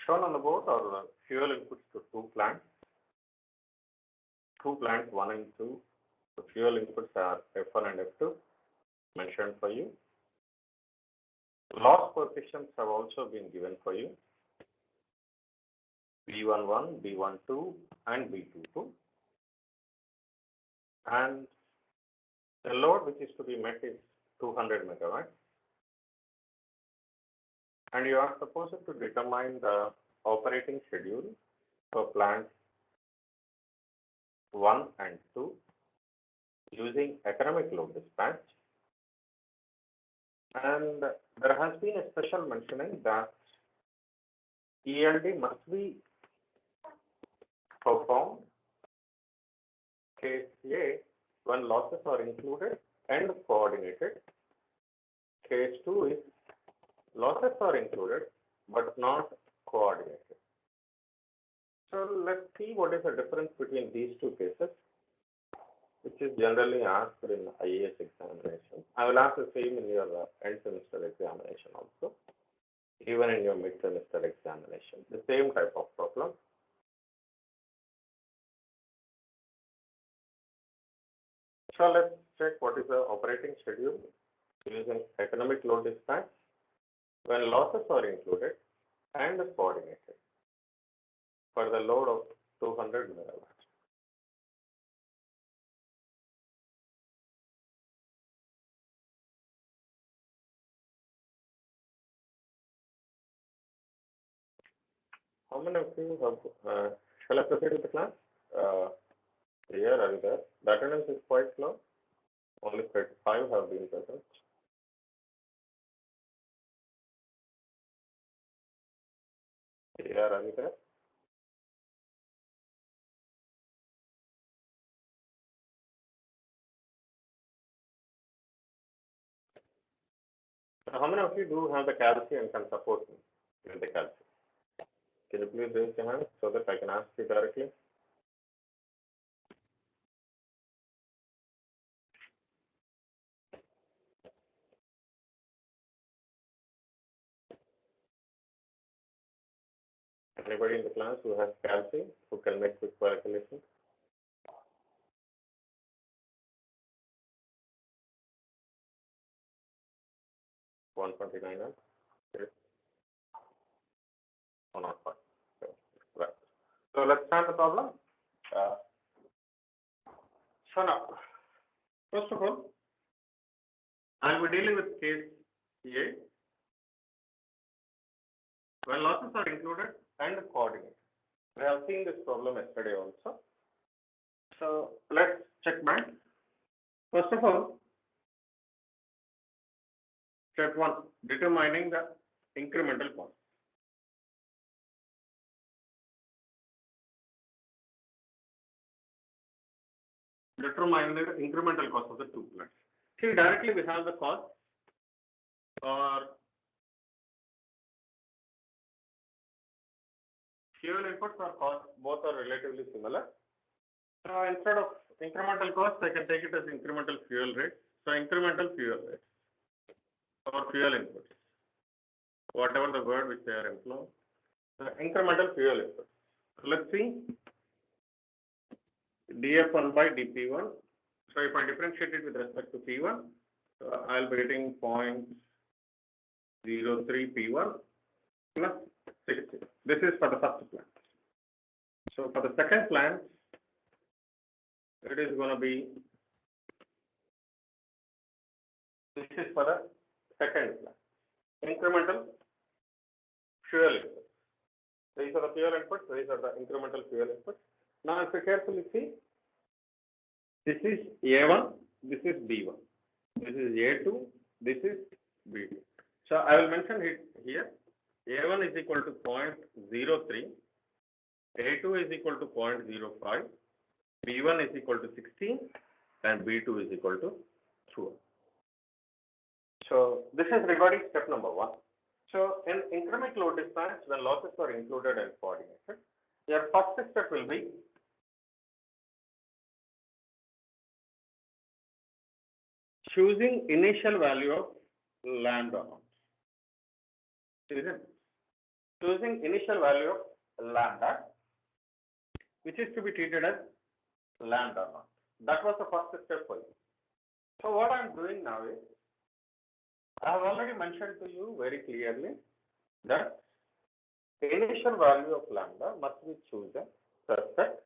Shown on the board are the fuel inputs to two plants, 1 and 2. The fuel inputs are F1 and F2 mentioned for you. Loss coefficients have also been given for you. B11, B12 and B22. And the load which is to be met is 200 megawatts. And you are supposed to determine the operating schedule for plants 1 and 2 using economic load dispatch. And there has been a special mentioning that ELD must be performed case A when losses are included and coordinated. Case 2 is losses are included but not coordinated. So let's see what is the difference between these two cases, which is generally asked in IAS examination. I will ask the same in your end semester examination also, even in your mid semester examination, the same type of problem. So let's check what is the operating schedule using economic load dispatch when losses are included and coordinated for the load of 200 megawatts. How many of you have, shall I proceed with the class? Here, are you there? The attendance is quite low. Only 35 have been present. Here, are you there? So how many of you do have the calci and can support me with the calci? Can you please raise your hand so that I can ask you directly? Anybody in the class who has calci, who can make quick calculation? $129. Yes. 105. Right. So let's start the problem. So now, first of all, I will be dealing with case A when losses are included and coordinated. We have seen this problem yesterday also. So let's check back. First of all, step 1, determining the incremental cost. Determine the incremental cost of the two plants. See, directly we have the cost or fuel inputs or cost, both are relatively similar. So instead of incremental cost, I can take it as incremental fuel rate. So incremental fuel rate or fuel inputs, whatever the word which they are employing, the incremental fuel inputs. So let's see. dF1 by dP1. So if I differentiate it with respect to P1, I'll be getting 0.03 P1 plus 60. This is for the first plant. So for the second plant, it is going to be, this is for the second plant. Incremental fuel inputs. These are the fuel inputs, these are the incremental fuel inputs. Now, if you carefully see, this is A1, this is B1, this is A2, this is B2. So I will mention it here. A1 is equal to 0.03, A2 is equal to 0.05, B1 is equal to 16, and B2 is equal to 2. So this is regarding step number 1. So in increment load dispatch, when losses are included and coordinated, your first step will be choosing initial value of land amount. choosing initial value of lambda, which is to be treated as lambda naught. That was the first step for you. So what I'm doing now is, I have already mentioned to you very clearly that initial value of lambda must be chosen such that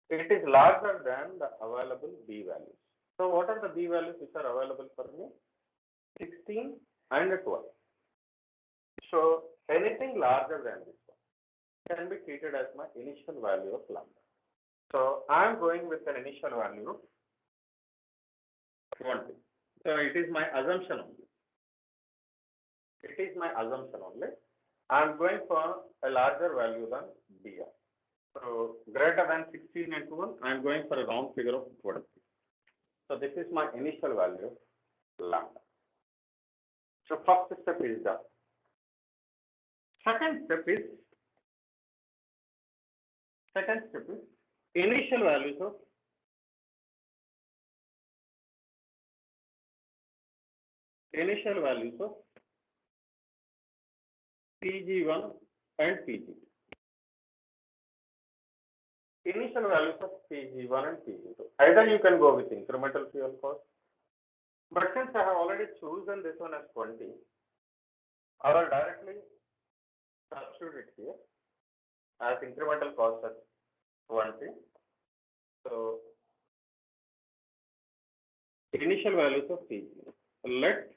it is larger than the available b values. So what are the b values which are available for me? 16 and 12. So anything larger than this one can be treated as my initial value of lambda. So I am going with an initial value of 20. So it is my assumption only. It is my assumption only. I am going for a larger value than br. So greater than 16 and 12, I am going for a round figure of 20. So this is my initial value of lambda. So first step is done. Second step is initial values of Pg1 and Pg2. Initial values of Pg1 and Pg2. Either you can go with incremental fuel cost, but since I have already chosen this one as 20, I will directly substitute it here as incremental cost as 20. So initial values of Pg. Let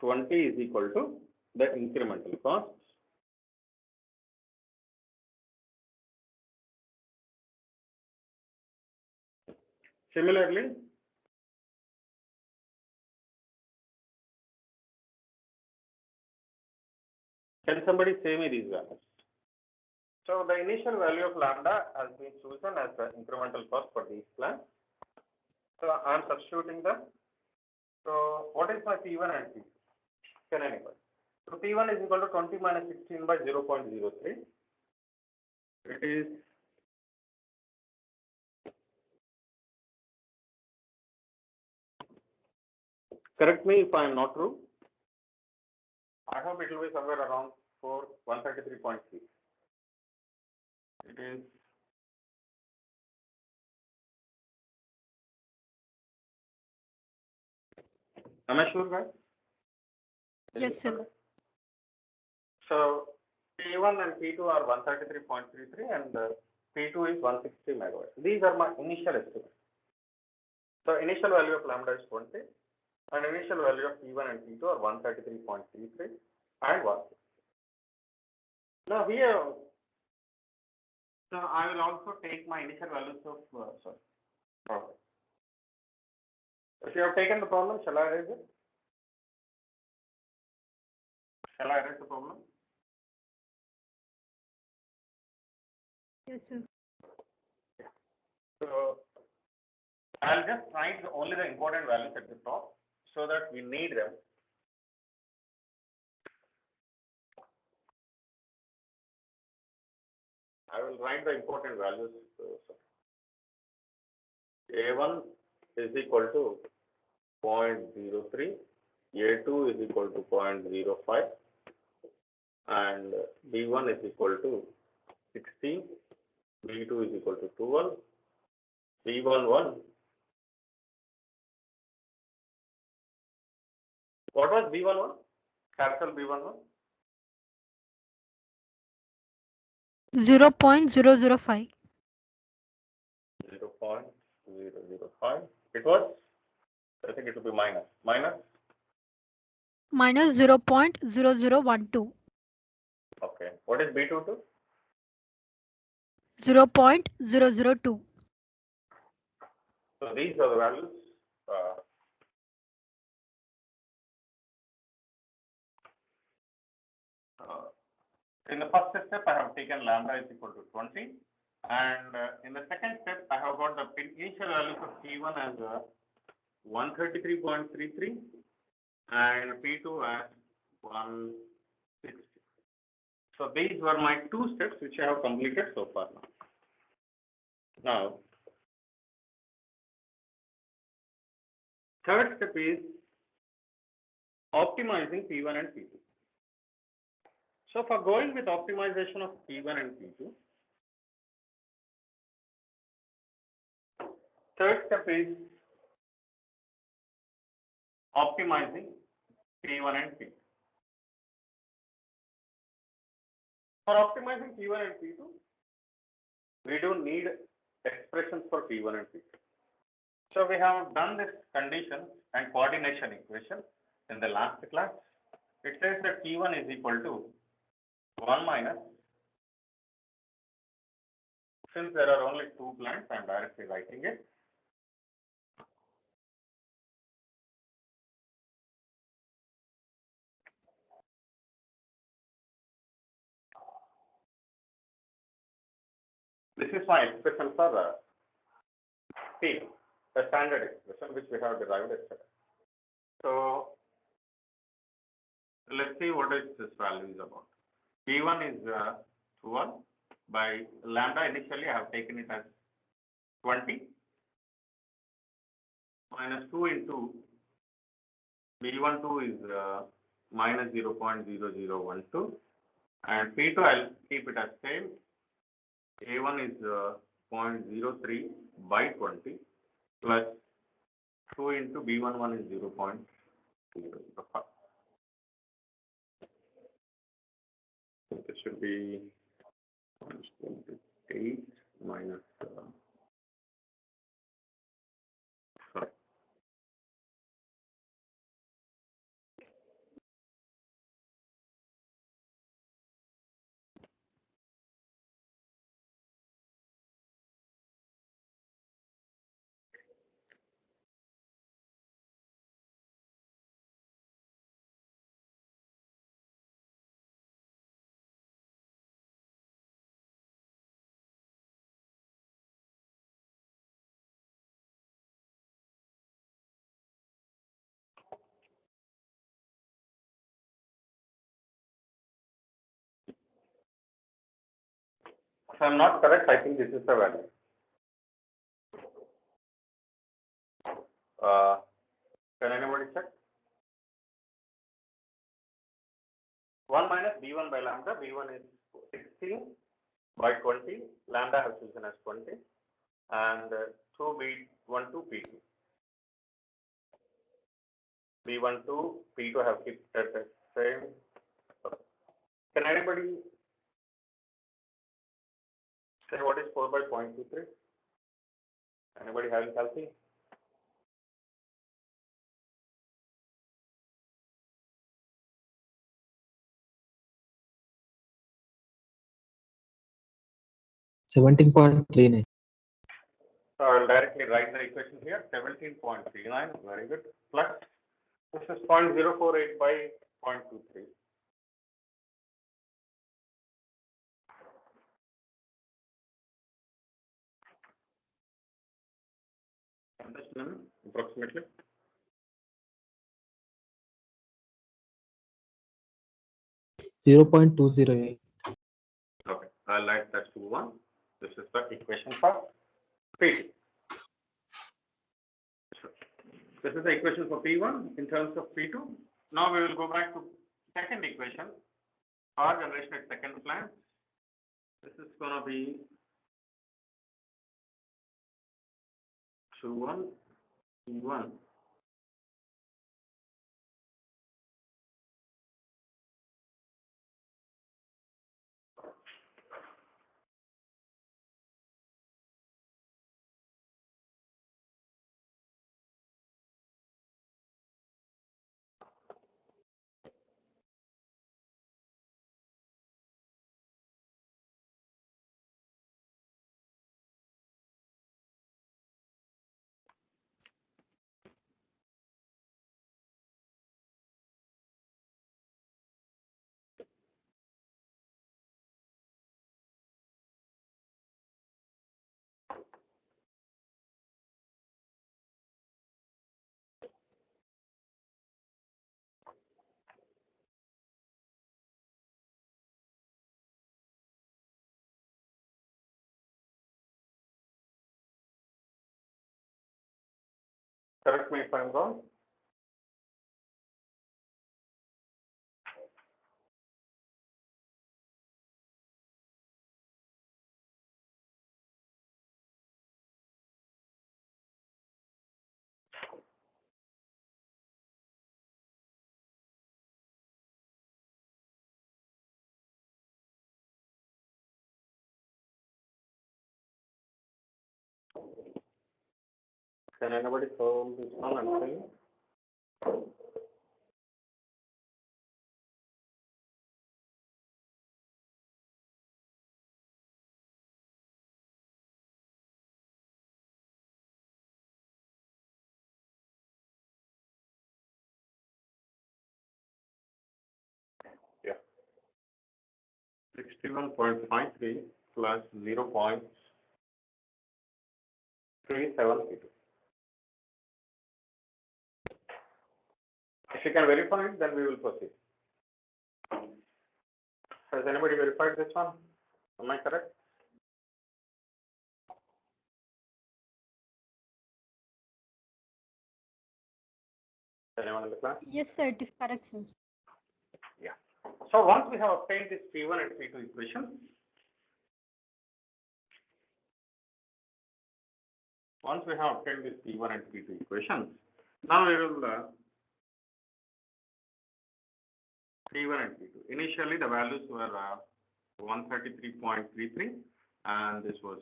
20 is equal to the incremental cost. Similarly, can somebody say me these values? So the initial value of lambda has been chosen as the incremental cost for these plants. So I am substituting them. So what is my P1 and P2? Can anybody? So P1 is equal to 20 minus 16 by 0.03. It is correct me if I am not true. I hope it will be somewhere around 133.3. It is am I sure, guys? Yes, sir. So P1 and P2 are 133.33 and P2 is 160 megawatts. These are my initial estimates. So initial value of lambda is 20 and initial value of P1 and P2 are 133.33 and 160. Now here, so I will also take my initial values of problem. If you have taken the problem, shall I erase it? Shall I erase the problem? Yes, sir. So I'll just write only the important values at the top so that we need them. I will write the important values. A1 is equal to 0.03, A2 is equal to 0.05, and B1 is equal to 16, B2 is equal to 12, B11. What was B11? Capital B11? 0.005. 0.005. It was, I think it will be minus. Minus 0.0012. Okay. What is B22? 0.002. So these are the values. In the first step, I have taken lambda is equal to 20. And in the second step, I have got the initial values of P1 as 133.33 and P2 as 160. So these were my two steps which I have completed so far now. Now, third step is optimizing P1 and P2. So for going with optimization of P1 and P2, third step is optimizing P1 and P2. For optimizing P1 and P2, we don't need expressions for P1 and P2. So we have done this condition and coordination equation in the last class. It says that P1 is equal to 1 minus, since there are only 2 plants, I am directly writing it. This is my expression for P, the standard expression which we have derived yesterday. So let's see what is this value is about. P1 is 1 by lambda. Initially I have taken it as 20 minus 2 into B12 is minus 0.0012, and P2 I'll keep it as same. A1 is 0.03 by 20 plus 2 into B11 is 0.005. So this should be 8 minus sorry. If I'm not correct, I think this is the value. Can anybody check? 1 minus B1 by lambda. B1 is 16 by 20. Lambda has chosen as 20. And 2 B12 P2. B12 P2 have kept the same. Can anybody say what is 4 by 0.23? Anybody having calculation? $17.39. So I will directly write the equation here. 17.39. Very good. Plus this is 0.048 by 0.23. Understand approximately? $0.208. Okay, I'll write that to 1. This is the equation for P2. This is the equation for P1 in terms of P2. Now we will go back to second equation, power generation at second plant. This is going to be Q1, P1. Correct me if I'm wrong. Can anybody solve this one and tell me? Yeah. 61.53 plus 0.3732. If you can verify it, then we will proceed. Has anybody verified this one? Am I correct? Anyone in the class? Yes, sir, it is correct, sir. Yeah. So once we have obtained this P1 and P2 equation, now we will P1 and P2. Initially, the values were 133.33, and this was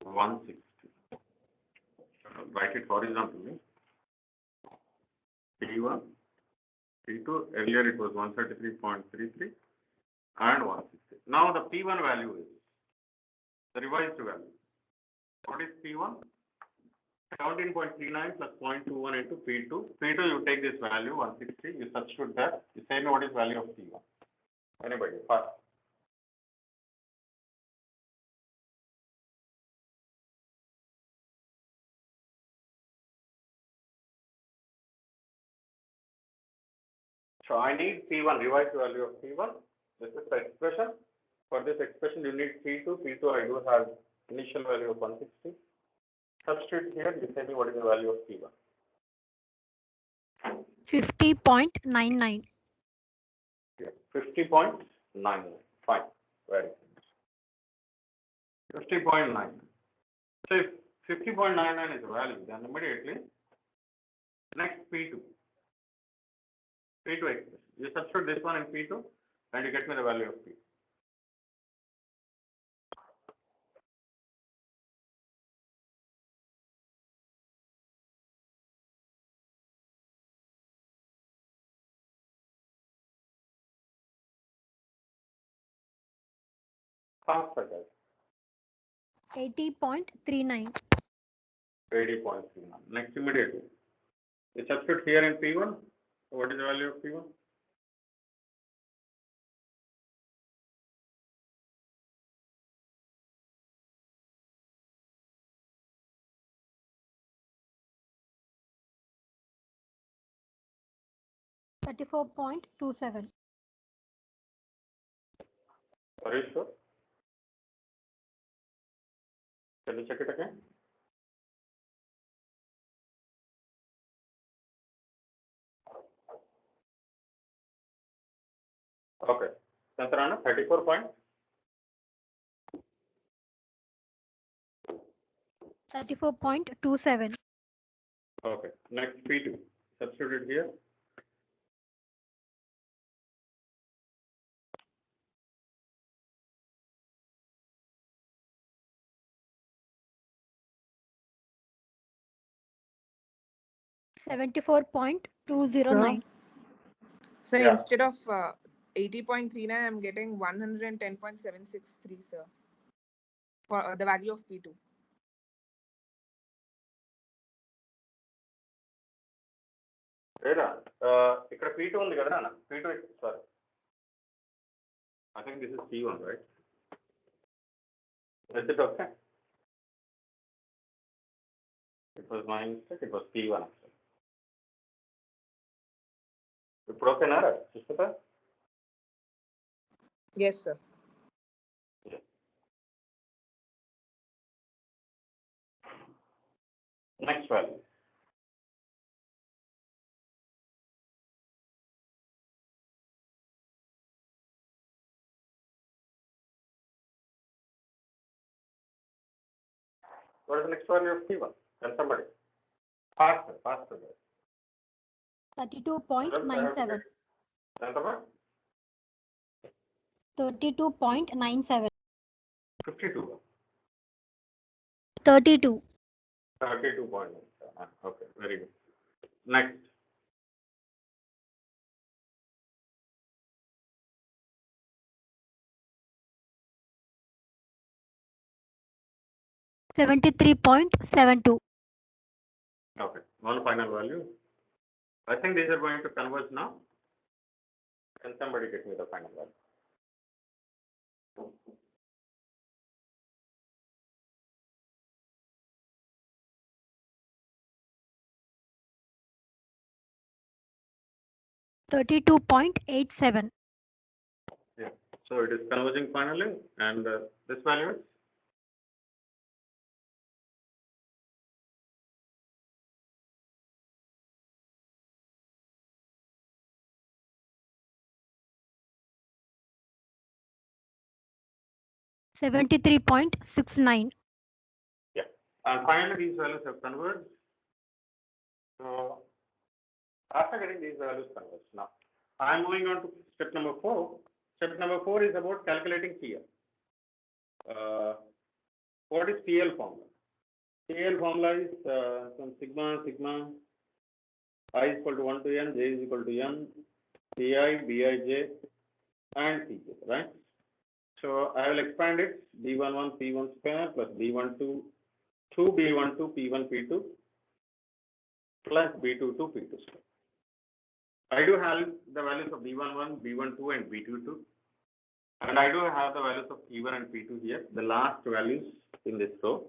160. Write it horizontally. P1, P2. Earlier it was 133.33 and 160. Now the P1 value is the revised value. What is P1? 17.39 plus 0.21 into P2. P2, you take this value 160. You substitute that. You say me what is value of P1. Anybody? Fast. So I need P1, revised value of P1. This is the expression. For this expression, you need P2. P2, I do have initial value of 160. Substitute here, you say me what is the value of P1. 50.99. Yeah, 50.99. Fine. Very good. 50.9. So if 50.99 is the value, then immediately next P2. P2 expression. You substitute this one in P2 and you get me the value of P. Faster, guys. 80.39. 80.39. Next immediately. You substitute here in P1. What is the value of P1? $34.27. Are you sure? Can you check it again? Okay. Santarana, 34 point. 34.27. Okay. Next P2. Substitute it here. $74.209. Sir, Yeah. instead of 80.39, I'm getting 110.763, sir, for the value of P2. ఇక్కడ P2 ఉంది కదా అన్న P2 sorry. I think this is P1, right? Is it okay? It was my mistake. It was P1 actually. ఇప్పుడు ఓకేనా చూస్తా? Yes, sir. Next value. What is the next value of P1? Can somebody? Faster. 32.97. Santarana? 32.97. 52. 32. 32.9. Okay, very good. Next. $73.72. Okay, one final value. I think these are going to converge now. Can somebody get me the final value? $32.87. Yeah. So it is converging finally, and this value is $73.69. yeah. And finally, these values have converged. So after getting these values converged, now I am moving on to step number 4. Step number 4 is about calculating PL. What is PL formula? PL formula is some sigma I is equal to 1 to n, j is equal to n, pi, bij, and cj, right? So I will expand it, b11 p1 square plus b12 2b12 p1 p2 plus b22 p2 square. I do have the values of b11, b12, and b22, and I do have the values of p1 and p2 here, the last values in this row.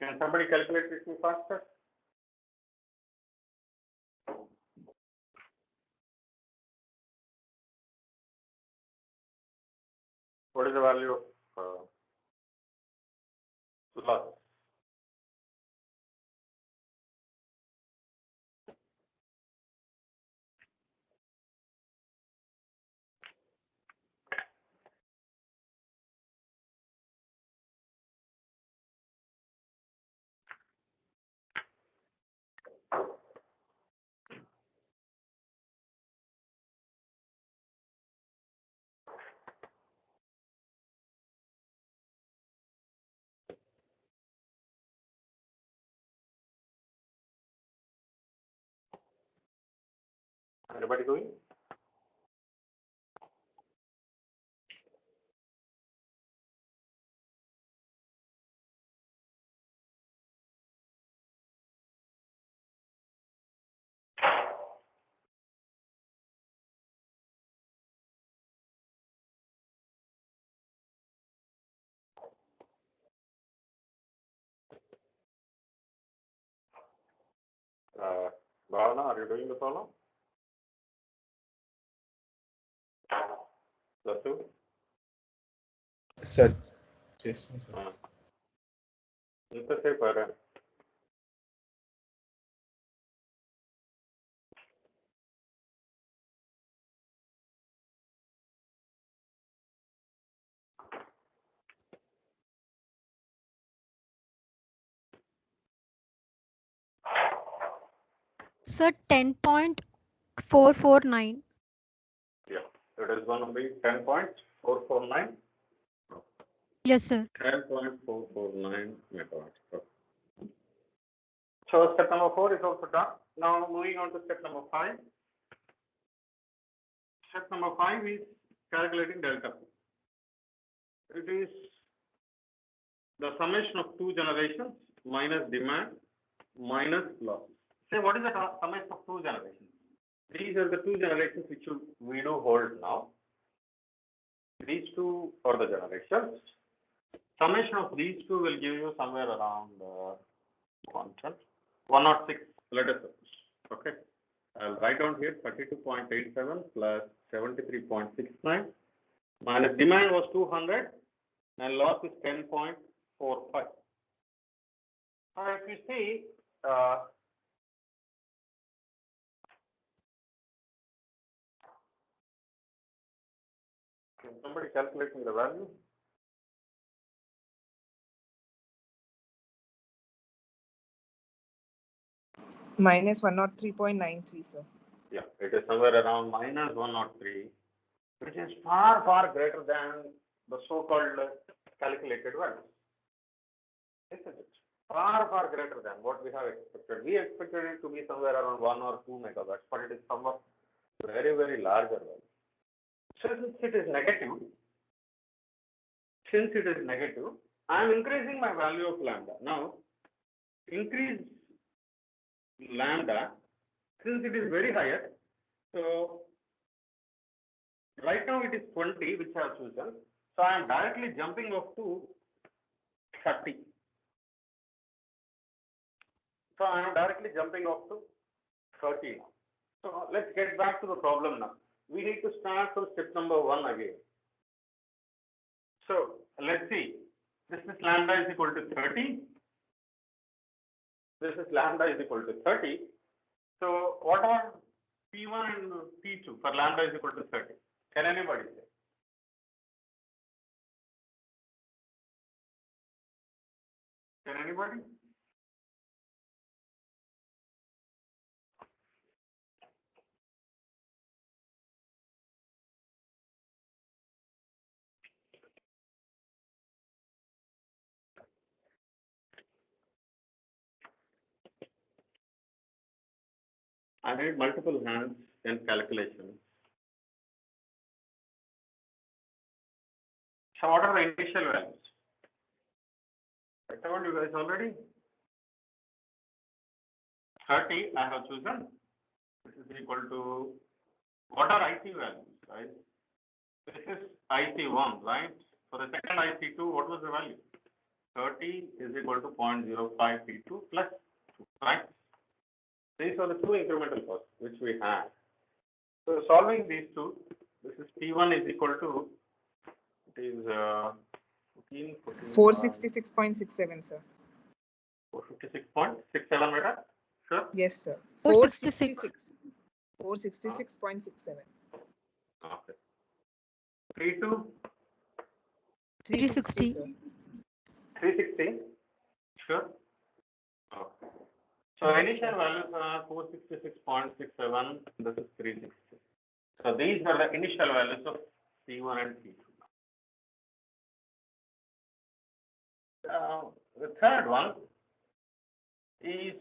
Can somebody calculate it me faster? What is the value of loss? Anybody doing? Bhavana, are you doing the problem? Lasu? Sir, yes, sir. Inta para. Sir, 10.449. Yeah, it is going to be 10.449. Yes, sir. 10.449 megawatts. Okay. So step number 4 is also done. Now moving on to step number 5. Step number 5 is calculating delta P. It is the summation of two generations minus demand minus losses. Say, what is the summation of two generations? These are the two generations which we do hold now. These two are the generations. Summation of these two will give you somewhere around 106, let us suppose. Okay. I'll write down here 32.87 plus 73.69 minus demand was 200 and loss is 10.45. Now, if you see, can somebody calculate me the value? Minus 103.93, sir. Yeah, it is somewhere around minus 103, which is far, far greater than the so-called calculated values. isn't it? Far greater than what we have expected. We expected it to be somewhere around 1 or 2 megawatts, but it is somewhat very larger value. So since it is negative, I am increasing my value of lambda. Now, increase lambda, since it is very higher, so right now it is 20, which I have chosen. So I am directly jumping up to 30. So I am directly jumping up to 30 now. So let's get back to the problem now. We need to start from step number 1 again. So let's see. This is lambda is equal to 30. This is lambda is equal to 30. So what are P1 and P2 for lambda is equal to 30? Can anybody say? Can anybody? I need multiple hands and calculations. So what are the initial values? I told you guys already. 30 I have chosen. This is equal to, what are IC values, right? This is IC1, right? For the second IC2, what was the value? 30 is equal to 0.05 P2 plus 2, right? These are the two incremental costs which we have. So solving these two, this is P1 is equal to, it is 14, 466.67, sir. 456.67 meter. Sure. Yes, sir. 466. 466.67. Okay. P2, 360. sir. 360. Sure. Okay. So initial values are 466.67. This is 360. So these are the initial values of P1 and P2. The third one is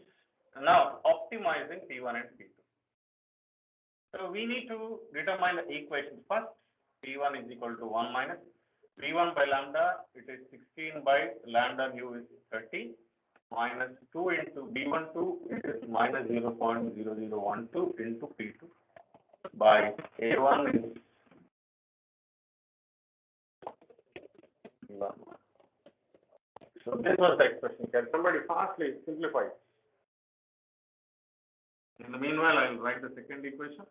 now optimizing P1 and P2. So we need to determine the equation first. P1 is equal to 1 minus P1 by lambda, it is 16 by lambda mu is 30 minus 2 into B12, it is minus 0.0012 into P2 by A1 is 1. So this was the expression. Can somebody fastly simplify it? In the meanwhile, I will write the second equation.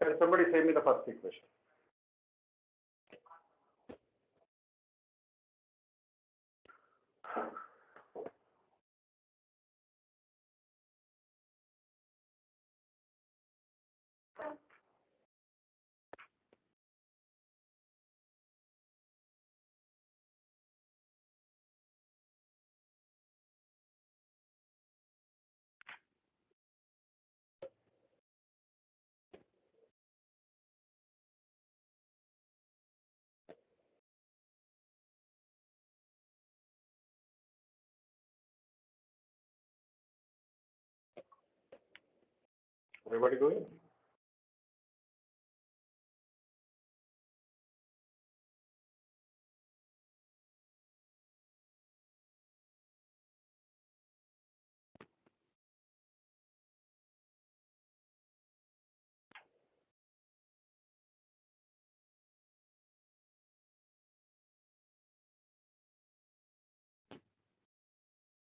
Can somebody say me the first equation? Everybody going?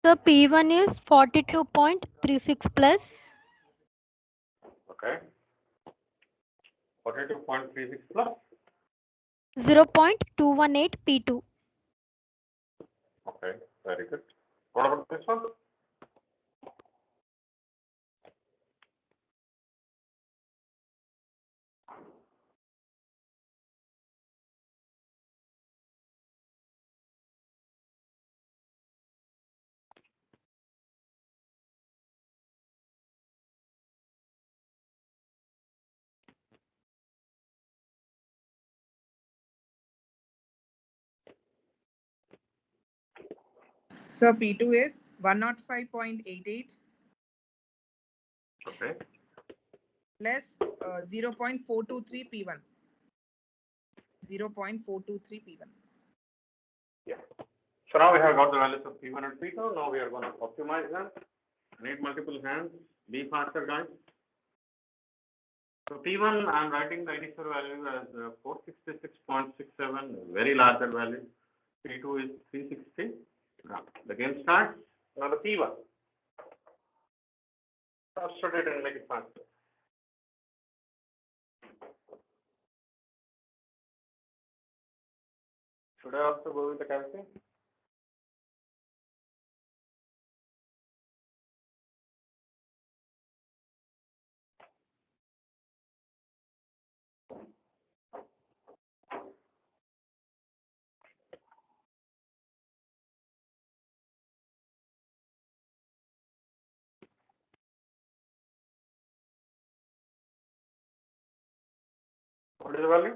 So P1 is 42.36 plus Okay. 42.36 plus. 0.218 P2. Okay, very good. What about this one? So P2 is 105.88 Okay. plus 0.423 P1. 0.423 P1. Yeah. So now we have got the values of P1 and P2. Now we are going to optimize them. Need multiple hands. Be faster, guys. So P1, I'm writing the initial value as 466.67, very larger value. P2 is 360. Now the game starts. Now the P1. Substitute it and make it faster. Should I also go with the calculation? What is the value?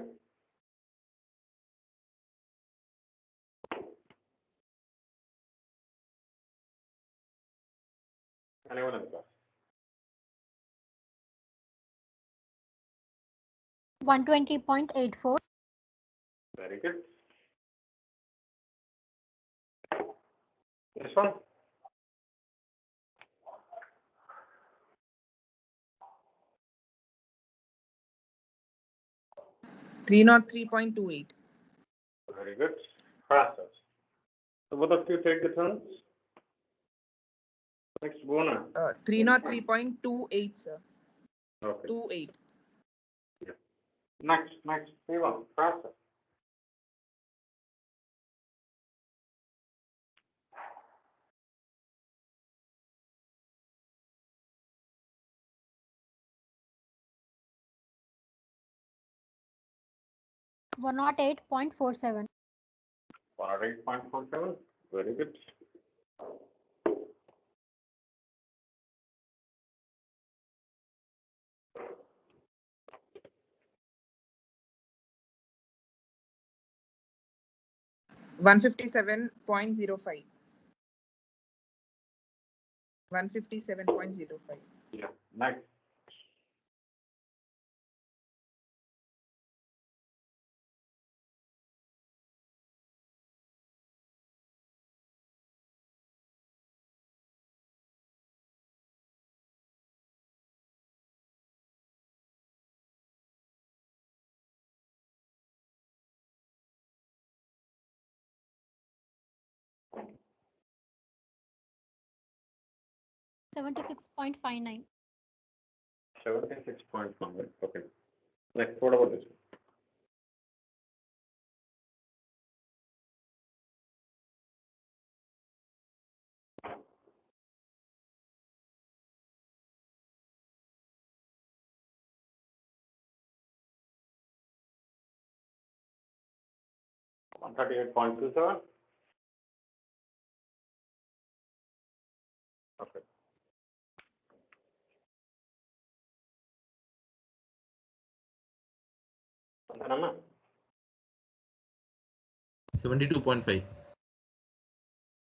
Anyone in the class? 120.84. Very good. This one? Three not 3.28. Very good. Faster. So both of you take the turns. Next, Bona. 303.28, sir. Okay. 28. Next, P1. Faster. One not 8.47. 108.47. Very good. One 157.05. 157.05. Yeah. Next. $76.59. 76.1. Okay. Next, what about this one? $138.27. Okay. Anna? 72.5. Very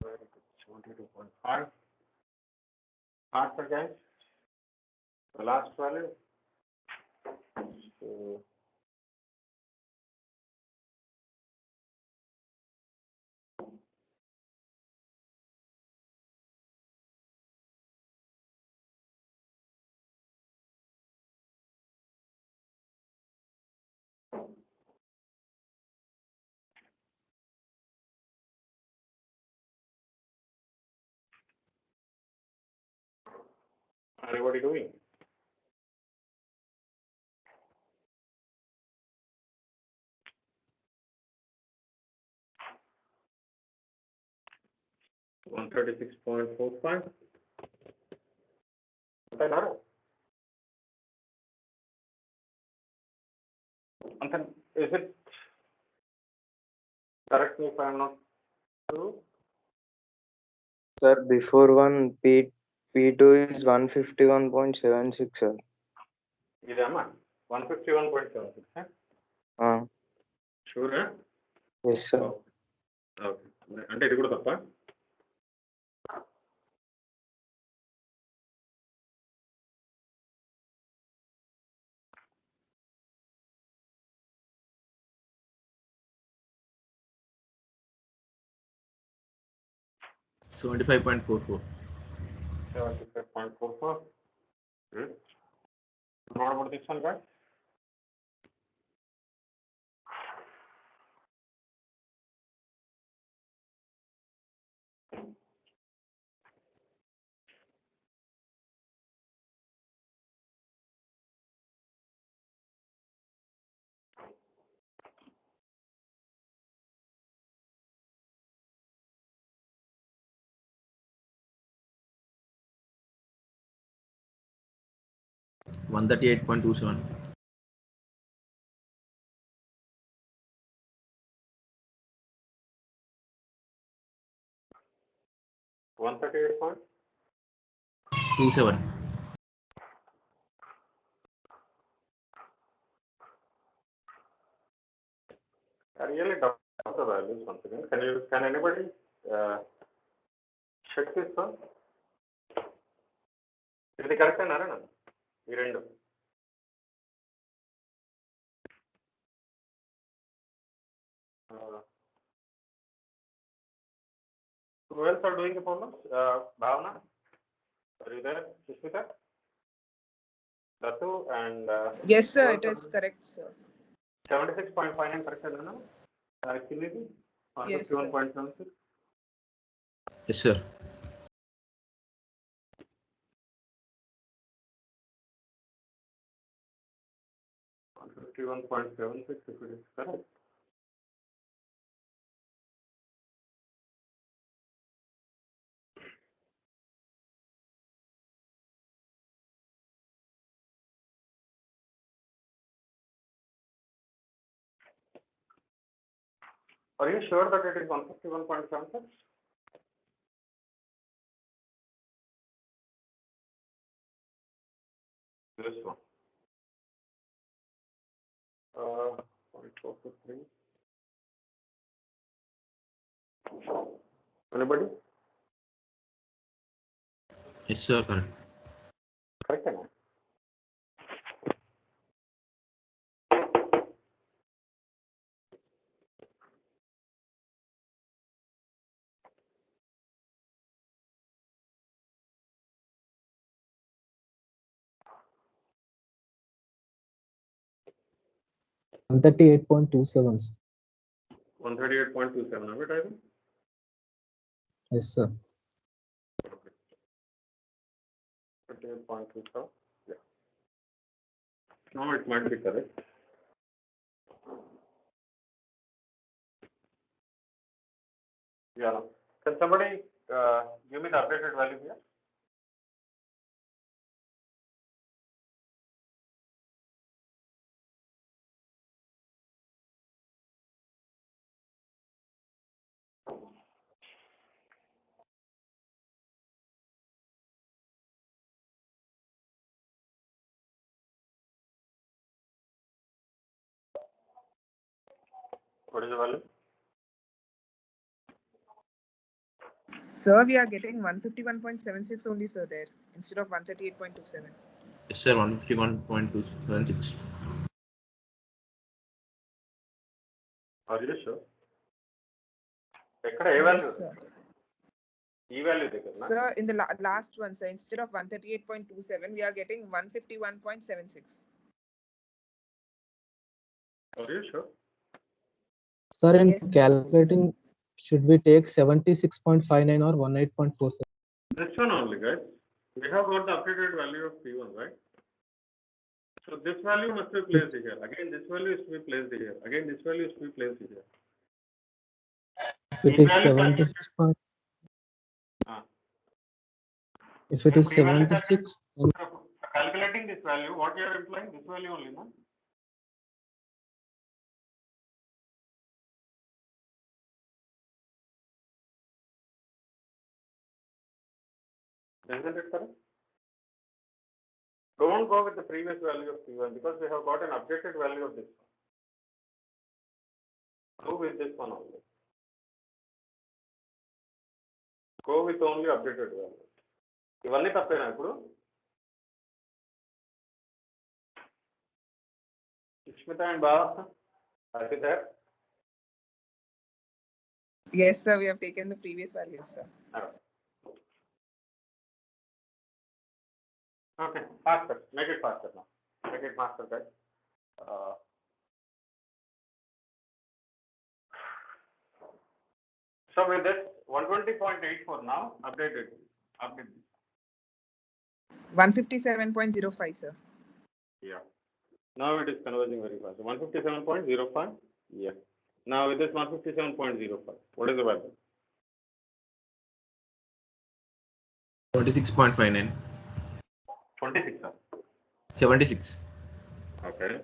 good. 72.5. Faster, guys. The last value. So, everybody doing? $136.45. And then, is it, correct me if I'm not true? Sir, before one P2 is 151.76, sir. Idama? 151.76, huh? Sure, huh? Yes, sir. Okay. అంటే ఇది కూడా తప్ప 75.44. 75.44. Good. What about this one, guys? One 138.27. One 138. 27. I really doubt the values once again. Can anybody check this one? ఇది correct అన్నారా నన్ను ఈ రెండు who else are doing the problems? Bhavna, are you there? Sushmita, Datu, and Yes, sir, it is correct, sir. 76.59 correct అన్నాను కింది Yes, sir. 51.76. Yes, sir. On 51.76 if it is correct. Are you sure that it is 151.76? This one. 0.423. Anybody? Yes, sir. Correct. Correct or not? One 138.27. 138.27 of it, I think. Yes, sir. 38.27. Yeah. No, it might be correct. Yeah. No. Can somebody give me the updated value here? What is the value? Sir, we are getting 151.76 only, sir, there, instead of 138.27. Yes, sir. 151.276. Are you sure? ఎక్కడ ఏ value Yes, sir. ఈ value దగ్గర Sir, in the last one, sir, instead of 138.27, we are getting 151.76. Are you sure? Sir, in Yes, sir. calculating, should we take 76.59 or 18.47? This one only, guys. We have got the updated value of P1, right? So this value must be placed here. Again, this value is to be placed here. Again, this value is to be placed here. If it is 76. If it is 76, then Calculating this value, what you are implying? This value only, no? Isn't it correct? Don't go with the previous value of P1 because we have got an updated value of this one. Go with this one only. Go with only updated value. ఇవన్నీ తప్పేనా ఇప్పుడు Sushmita and బావ are you there? Yes, sir, we have taken the previous values, sir. Alright. Okay, faster. Make it faster now. Make it faster, guys. So with this 120.84 now, update it. Update this. 157.05, sir. Yeah. Now it is converging very fast. 157.05. Yeah. Now with this 157.05. What is the value? 26.59. 26, sir. 76. Okay.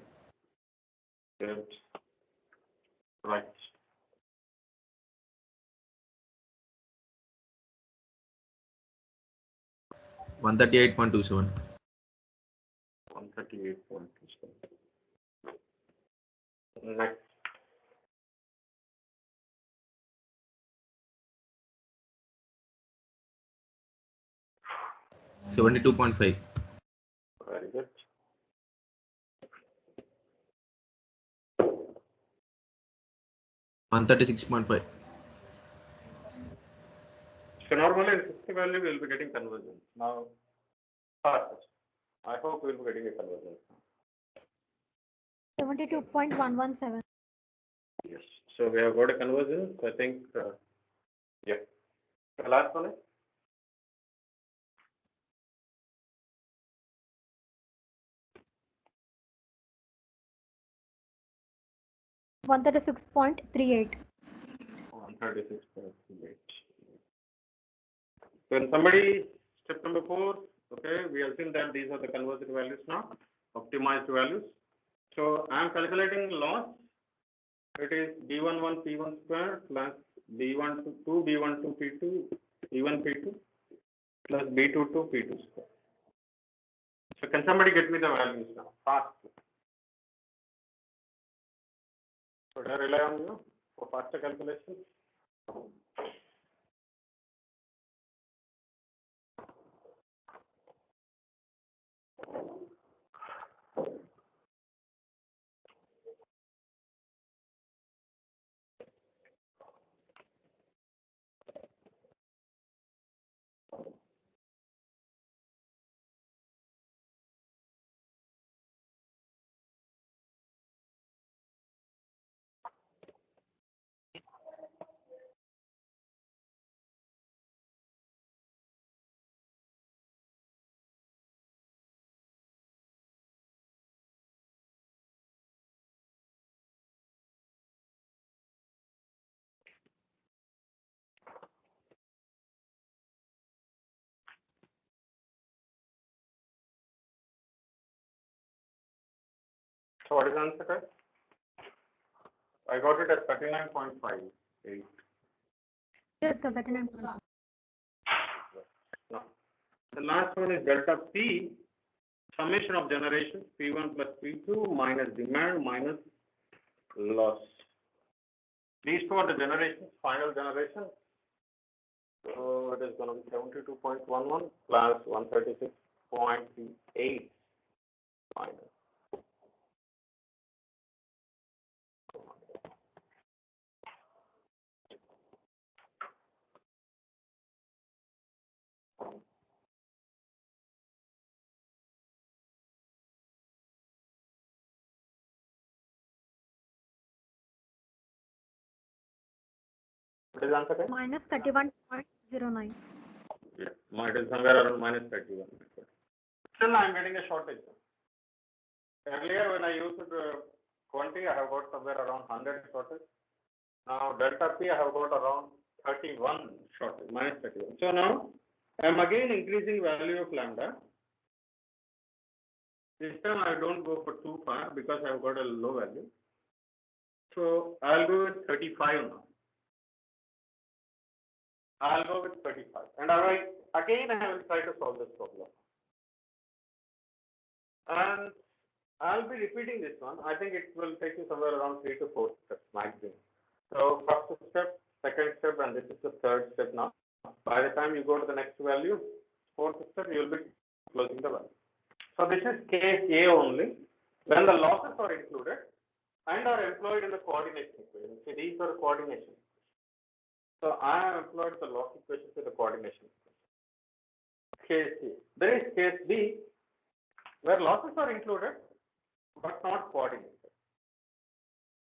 Good. Right. One 138.27. 138.27. Next. Seventy 2.5. Very good. One 136.5. So normally in 60 value we will be getting convergence. Now, fast. I hope we will be getting a convergence. 72.117. Yes. So we have got a convergence. I think, yeah. The last one is 136.38. 136.38. When somebody, step number 4, okay, we have seen that these are the convergent values now, optimized values. So I am calculating loss. It is B11 P1 square plus B12 B12 P2 P1 P2 plus B22 P2 square. So can somebody get me the values now? Fast. Should I rely on you for faster calculation? So what is the answer, guys? I got it at 39.58. Yes, sir, 39.5. Now, the last one is delta P, summation of generation, P1 plus P2 minus demand minus loss. These two are the generations, final generation. So it is going to be 72.11 plus 136.38 minus. What is the answer, guys? Minus 31.09. Yeah, it is somewhere around minus 31. Still, I am getting a shortage. Earlier, when I used quantity, I have got somewhere around 100 shortage. Now, delta P, I have got around 31 shortage, minus 31. So now, I am again increasing value of lambda. This time, I don't go for too far because I have got a low value. So, I'll go with 35 now. I'll go with 35. And I will try to solve this problem. And I'll be repeating this one. I think it will take you somewhere around 3 to 4 steps maximum. So first step, second step, and this is the third step now. By the time you go to the next value, fourth step, you will be closing the value. So this is case A only. When the losses are included and are employed in the coordination equation. See, these are coordination. So I have employed the loss equation to the coordination equation. Case C. There is case B. where losses are included but not coordinated.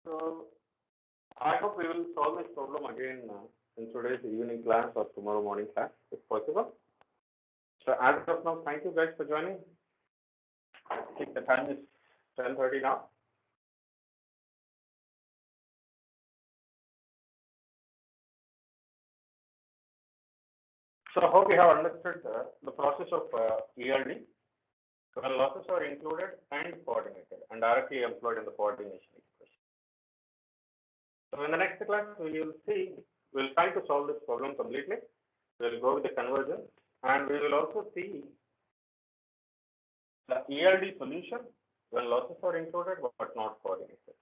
So I hope we will solve this problem again in today's evening class or tomorrow morning class if possible. So as of now, thank you guys for joining. I think the time is 10:30 now. So I hope you have understood the process of ELD. When losses are included and coordinated and directly employed in the coordination equation. So in the next class, we will see, we'll try to solve this problem completely. We'll go with the conversion and we will also see the ELD solution when losses are included but not coordinated.